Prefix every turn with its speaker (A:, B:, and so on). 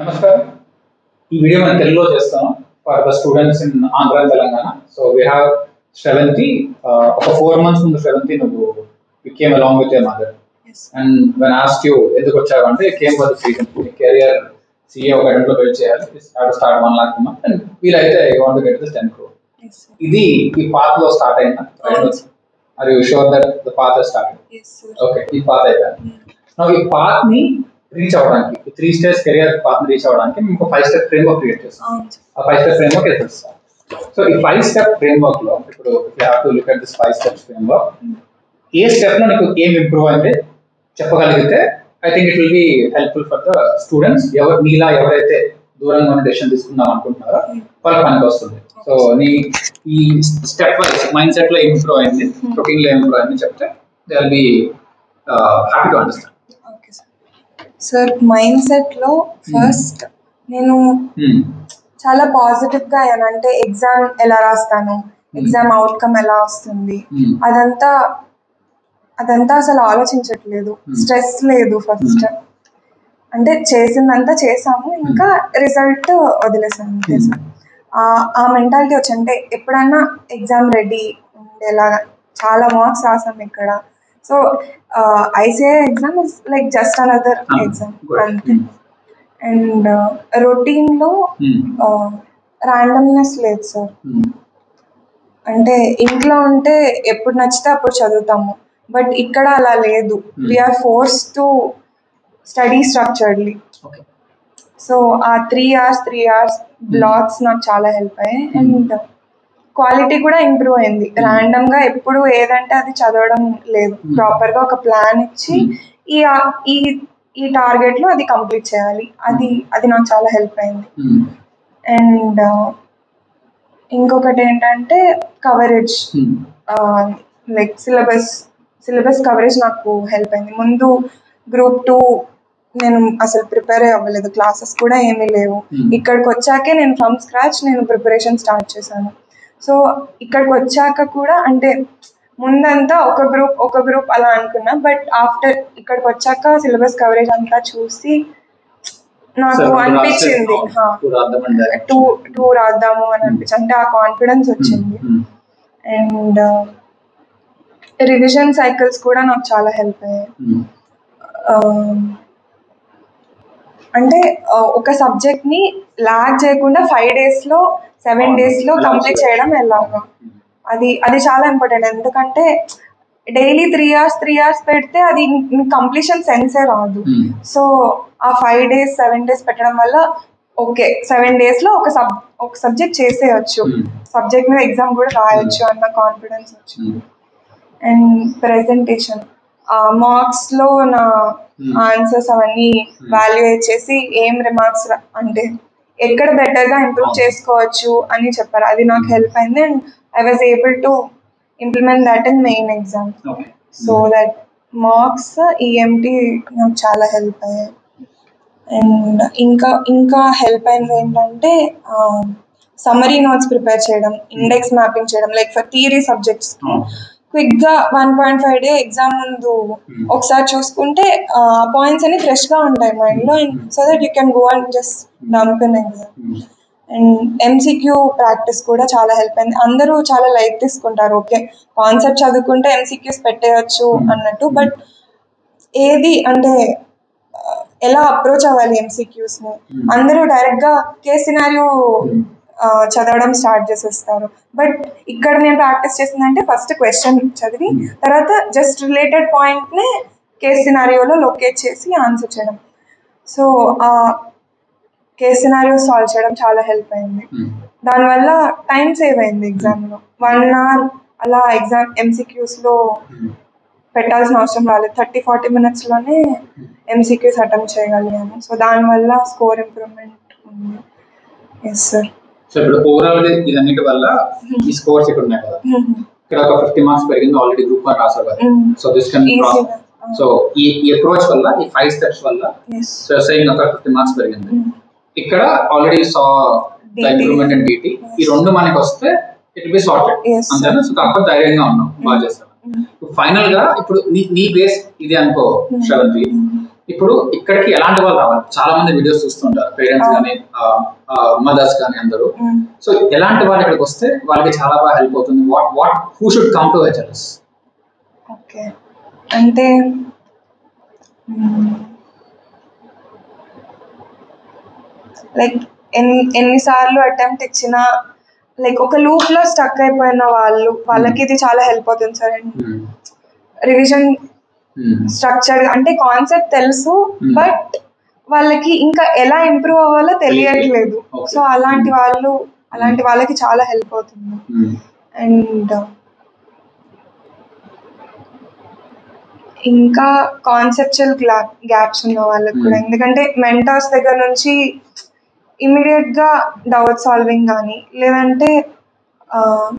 A: నమస్కారం. ఈ వీడియో మనం తెలుగులో చేస్తాం for the students in Andhra Telangana. So we have Sravanthi. ఒక 4 months ముందు శ్రవంతి నువ్వు you came along with your mother and when ask you ఎందుకు వచ్చావు అంటే came for the season career CA ఒక గంటలో బిల్డ్ చేయాలి, స్టార్ట్ 1 lakh month అండ్ వీలైతే I want to get this 10 crore. ఇది ఈ పాత్ లో స్టార్ట్ అయిందా? Are you sure that the path has started? Okay, ఈ పాత్ అయితే ఈ పాత్ ని రీచ్ అవడానికి 3 steps కెరియర్ పాత్ రీచ్ అవడానికి మేము 5 step ఫ్రేమ్వర్క్ క్రియేట్ చేస్తాం. ఆ 5 step ఫ్రేమ్వర్క్ చేస్తాం. సో ఈ 5 step ఫ్రేమ్వర్క్ లో ఇప్పుడు you have to look at this 5 steps framework. A step లో నీకు ఏం ఇంప్రూవ్ అయితే చెప్పగలిగితే I think it will be helpful for the students. మీలా ఎవరైతే దూరంగా ఉన్న డెసిషన్ తీసుకుందాం అనుకుంటున్నారో వాళ్ళకి పనికి వస్తుంది. సో నీ ఈ స్టెప్ మైండ్ సెట్ లో ఇంప్రూవ్ అయింది, కుకింగ్ లో ఇంప్రూవ్ అయింది చెప్తే they will be happy to understand.
B: Sir mind set లో ఫస్ట్ నేను చాలా పాజిటివ్ గా అంటే ఎగ్జామ్ ఎలా రాస్తాను, ఎగ్జామ్ అవుట్కమ్ ఎలా వస్తుంది అదంతా అసలు ఆలోచించట్లేదు. స్ట్రెస్ లేదు. ఫస్ట్ అంటే చేసిందంతా చేసాము, ఇంకా రిజల్ట్ వదిలేసాము అంతే సార్. ఆ మెంటాలిటీ వచ్చి అంటే ఎప్పుడన్నా ఎగ్జామ్ రెడీ ఉండేలాగా చాలా మార్క్స్ రాసాము ఇక్కడ. So ICAI exam is like just another exam. And routine లో randomness లేదు సార్. అంటే ఇంట్లో ఉంటే ఎప్పుడు నచ్చితే అప్పుడు చదువుతాము, బట్ ఇక్కడ అలా లేదు. We're force to study structuredly. So ఆ 3 hours బ్లాక్స్ నాకు చాలా హెల్ప్ అయ్యాయి. అండ్ క్వాలిటీ కూడా ఇంప్రూవ్ అయింది. ర్యాండమ్ గా ఎప్పుడు ఏదంటే అది చదవడం లేదు. ప్రాపర్ గా ఒక ప్లాన్ ఇచ్చి ఈ టార్గెట్ లో అది కంప్లీట్ చేయాలి, అది నాకు చాలా హెల్ప్ అయింది. అండ్ ఇంకొకటి ఏంటంటే కవరేజ్, లైక్ సిలబస్ కవరేజ్ నాకు హెల్ప్ అయింది. ముందు Group 2 నేను అసలు ప్రిపేర్ అవ్వలేదు, క్లాసెస్ కూడా ఏమీ లేవు. ఇక్కడికి వచ్చాకే నేను ఫ్రమ్ స్క్రాచ్ ప్రిపరేషన్ స్టార్ట్ చేశాను. సో ఇక్కడికి వచ్చాక కూడా అంటే ముందంతా ఒక గ్రూప్ అలా అనుకున్నా, బట్ ఆఫ్టర్ ఇక్కడికి వచ్చాక సిలబస్ కవరేజ్ అంతా చూసి నాకు అనిపించింది టూ రాద్దాము అని అనిపించింది. అంటే ఆ కాన్ఫిడెన్స్ వచ్చింది. అండ్ రివిజన్ సైకిల్స్ కూడా నాకు చాలా హెల్ప్ అయ్యాయి. అంటే ఒక సబ్జెక్ట్ ని లాగ్ చేయకుండా 5 days లో 7 days లో కంప్లీట్ చేయడం ఎలాగా, అది చాలా ఇంపార్టెంట్. ఎందుకంటే డైలీ 3 hours పెడితే అది కంప్లీషన్ సెన్సే రాదు. సో ఆ 5 days 7 days పెట్టడం వల్ల ఓకే 7 days లో ఒక సబ్జెక్ట్ చేసేయచ్చు, సబ్జెక్ట్ మీద ఎగ్జామ్ కూడా రాయొచ్చు అన్న కాన్ఫిడెన్స్ వచ్చింది. అండ్ ప్రెజెంటేషన్ మార్క్స్ లో నా ఆన్సర్స్ అవన్నీ వాల్యుయేట్ చేసి ఏం రిమార్క్స్ అంటే ఎక్కడ బెటర్ గా ఇంప్రూవ్ చేసుకోవచ్చు అని చెప్పారు. అది నాకు హెల్ప్ అయింది. And I was able to implement that in main exam. So that marks EMT నాకు చాలా హెల్ప్ అయ్యాయి. అండ్ ఇంకా హెల్ప్ అయింది ఏంటంటే సమ్మరీ నోట్స్ ప్రిపేర్ చేయడం, ఇండెక్స్ మ్యాపింగ్ చేయడం, like for theory subjects quick గా 1.5 day ఎగ్జామ్ ముందు ఒకసారి చూసుకుంటే పాయింట్స్ అన్ని ఫ్రెష్ గా ఉంటాయి మైండ్ లో. So that you can go and just dump in exam. And MCQ practice కూడా చాలా హెల్ప్ అయింది. అందరూ చాలా లైట్ తీసుకుంటారు, ఓకే కాన్సెప్ట్ చదువుకుంటే MCQs పెట్టేయచ్చు అన్నట్టు, బట్ ఏది అంటే ఎలా అప్రోచ్ అవ్వాలి MCQs ని, అందరూ డైరెక్ట్ గా కేస్ సినారియో చదవడం స్టార్ట్ చేసేస్తారు. బట్ ఇక్కడ నేను ప్రాక్టీస్ చేసిందంటే ఫస్ట్ క్వశ్చన్ చదివి తర్వాత జస్ట్ రిలేటెడ్ పాయింట్ ని కేస్ సినారియోలో లొకేట్ చేసి ఆన్సర్ చేయడం. సో ఆ కేస్ సినారియో సాల్వ్ చేయడం చాలా హెల్ప్ అయింది. దానివల్ల టైం సేవ్ అయింది. ఎగ్జామ్ లో 1 hour అలా ఎగ్జామ్ MCQs లో పెట్టాల్సిన అవసరం రాలేదు. 30-40 minutes లోనే MCQs అటెంప్ట్ చేయగలిగాను. సో దానివల్ల స్కోర్ ఇంప్రూవ్మెంట్ ఉంది. Yes sir.
A: సో ఇప్పుడు ఓవరాల్ ఇదన్నిటి వల్ల ఈ స్కోర్స్ ఇక్కడ ఉన్నాయి కదా, ఇక్కడ ఒక 50 marks పెరిగింది, ఆల్రెడీ Group 1 రాసావు కదా. సో దిస్ కెన్ సో ఈ అప్రోచ్ వల్ల ఈ 5 steps వల్ల సో సేయింగ్ ఒక 50 marks పెరిగింది. ఇక్కడ already saw the improvement in DT. ఈ రెండు మనకి వస్తే ఇట్ విల్ బి సార్టెడ్ అంతేనా? సో కాకపోతే ధైర్యంగా ఉన్నాం, బాగా చేస్తాం. ఫైనల్ గా ఇప్పుడు నీ బేస్ ఇది అనుకో శ్రవంతి, ఇప్పుడు ఇక్కడికి ఎలాంటి వాళ్ళు రావాలి? చాలా మంది వీడియోస్ చూస్తుంటారు, పేరెంట్స్ కానీ మదర్స్ కానీ అందరూ. సో ఎలాంటి వాళ్ళు ఇక్కడికి వస్తే వాళ్ళకి చాలా బాగా హెల్ప్ అవుతుంది? What who should come to HLS?
B: Okay, అంటే లైక్ ఎన్నిసార్లు అటెంప్ట్ ఇచ్చినా లైక్ ఒక లూప్ లో స్టక్ అయిపోయిన వాళ్ళకి ఇది చాలా హెల్ప్ అవుతుంది సార్. అండ్ రివిజన్ స్ట్రక్చర్ అంటే కాన్సెప్ట్ తెలుసు, బట్ వాళ్ళకి ఇంకా ఎలా ఇంప్రూవ్ అవ్వాలో తెలియట్లేదు. సో అలాంటి వాళ్ళకి చాలా హెల్ప్ అవుతుంది. అండ్ ఇంకా కాన్సెప్చువల్ గ్యాప్స్ ఉన్న వాళ్ళకి కూడా, ఎందుకంటే మెంటర్స్ దగ్గర నుంచి ఇమీడియట్ గా డౌట్ సాల్వింగ్ కానీ లేదంటే